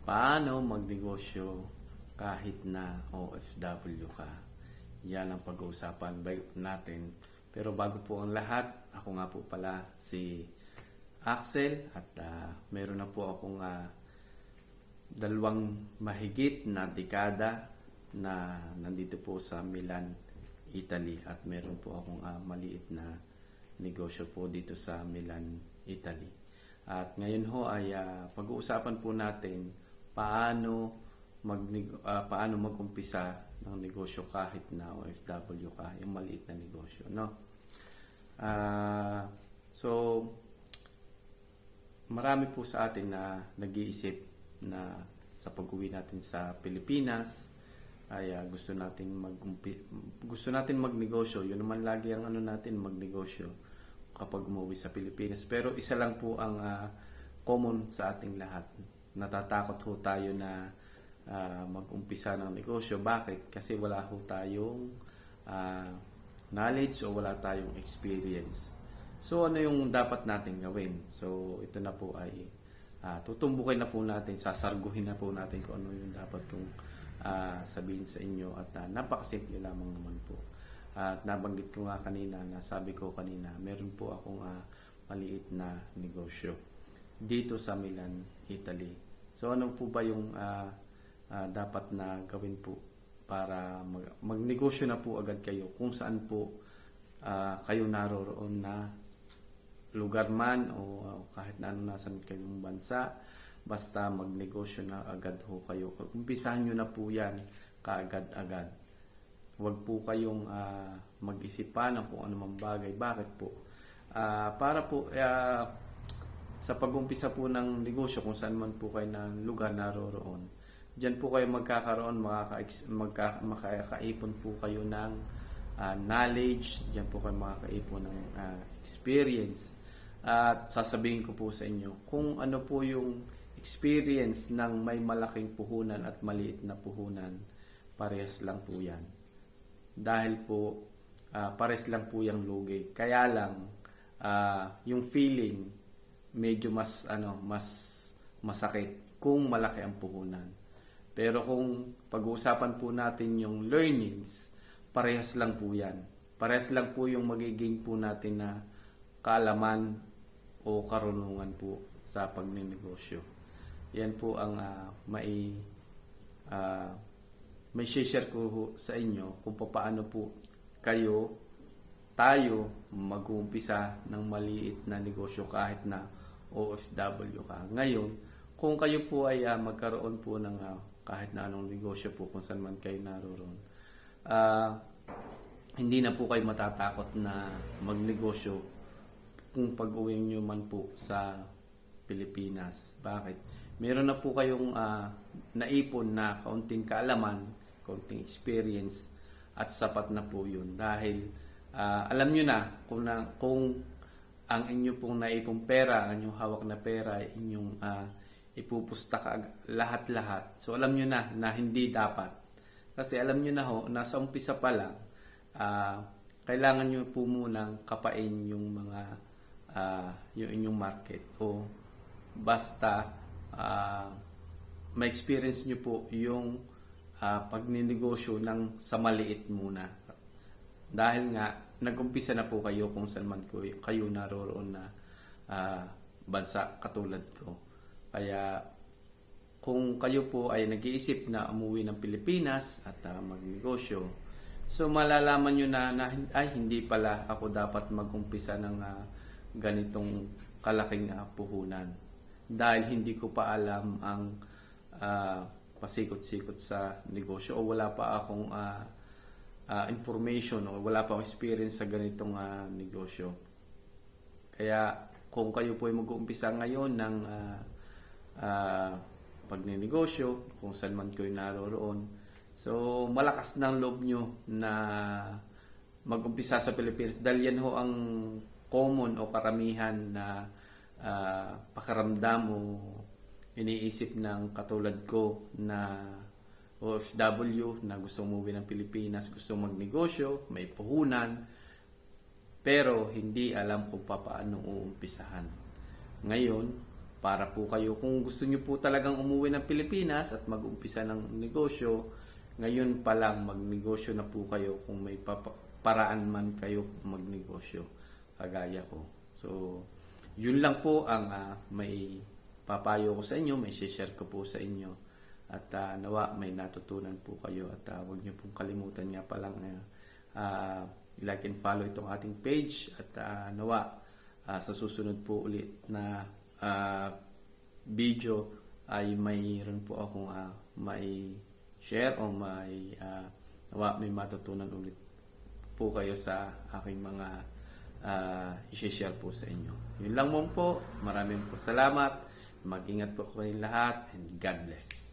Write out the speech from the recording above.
Paano magnegosyo kahit na OFW ka? Yan ang pag-uusapan natin. Pero bago po ang lahat, ako nga po pala si Axel at meron na po akong dalawang mahigit na dekada na nandito po sa Milan, Italy, at meron po akong maliit na negosyo po dito sa Milan, Italy. At ngayon ho ay pag-uusapan po natin paano mag-umpisa ng negosyo kahit na OFW ka, yung maliit na negosyo, no? So marami po sa atin na nag-iisip na sa pag-uwi natin sa Pilipinas ay gusto natin magnegosyo. Yun naman lagi ang natin, magnegosyo kapag umuwi sa Pilipinas. Pero isa lang po ang common sa ating lahat. Natatakot ho tayo na mag-umpisa ng negosyo. Bakit? Kasi wala ho tayong knowledge o wala tayong experience. So ano yung dapat natin gawin? So ito na po ay tutumbukin na po natin, sasarguhin na po natin kung ano yung dapat kong sabihin sa inyo, at napakasimple lamang naman po. At nabanggit ko nga kanina, nasabi ko kanina, meron po akong maliit na negosyo dito sa Milan, Italy. So ano po ba yung dapat na gawin po para magnegosyo na po agad kayo kung saan po kayo naroroon na lugar man o kahit na nasan kayong bansa, basta magnegosyo na agad ho kayo. Umpisahan nyo na po yan kaagad-agad. Huwag po kayong mag-isipan ng kung anumang bagay. Bakit po? Para po sa pag-umpisa po ng negosyo, kung saan man po kayo ng lugar naroroon, diyan po kayo magkakaroon, makakaipon po kayo ng knowledge, diyan po kayo makakaipon ng experience. At sasabihin ko po sa inyo kung ano po yung experience ng may malaking puhunan at maliit na puhunan. Parehas lang po yan. Dahil po parehas lang po yung lugi. Kaya lang yung feeling medyo mas masakit kung malaki ang puhunan. Pero kung pag-uusapan po natin yung learnings, parehas lang po yan. Parehas lang po yung magiging po natin na kaalaman o karunungan po sa pagnenegosyo. Yan po ang may share ko sa inyo kung paano po tayo mag-uumpisa ng maliit na negosyo kahit na OFW ka. Ngayon, kung kayo po ay magkaroon po ng kahit na anong negosyo po kung saan man kayo naroroon, hindi na po kayo matatakot na magnegosyo kung pag-uwi nyo man po sa Pilipinas. Bakit? Meron na po kayong naipon na kaunting kaalaman, kaunting experience, at sapat na po yun. Dahil alam nyo na kung ang inyo pong naipong pera, ang inyong hawak na pera, inyong ipupusta lahat-lahat. So alam nyo na hindi dapat. Kasi alam nyo na ho, nasa umpisa pa lang, kailangan nyo po munang kapain yung mga yung inyong market, o basta ma-experience nyo po yung pagninegosyo ng sa maliit muna. Dahil nga nag-umpisa na po kayo kung saan man kayo naroroon na bansa katulad ko. Kaya kung kayo po ay nag-iisip na umuwi ng Pilipinas at magnegosyo, so malalaman nyo na ay hindi pala ako dapat mag-umpisa ng ganitong kalaking puhunan, dahil hindi ko pa alam ang pasikot-sikot sa negosyo, o wala pa akong information, o wala pa akong experience sa ganitong negosyo. Kaya kung kayo po ay mag-uumpisa ngayon ng pagnenegosyo kung saan man kayo naroroon, so malakas ng loob nyo na mag-umpisa sa Pilipinas, dahil yan ho ang common o karamihan na pakaramdam o iniisip ng katulad ko na OFW na gusto umuwi ng Pilipinas, gusto magnegosyo, may puhunan, pero hindi alam kung paano uumpisahan. Ngayon, para po kayo, kung gusto nyo po talagang umuwi ng Pilipinas at mag-umpisa ng negosyo, ngayon pa lang magnegosyo na po kayo kung may paraan man kayo magnegosyo, kagaya ko. So, yun lang po ang may papayo ko sa inyo, may share ko po sa inyo. At nawa may natutunan po kayo at huwag nyo pong kalimutan nga pa lang like and follow itong ating page at nawa sa susunod po ulit na video ay mayroon po akong may share o nawa may matutunan ulit po kayo sa aking mga i-share po sa inyo. Yun lang mo po. Maraming po salamat. Mag-ingat po kayo lahat and God bless.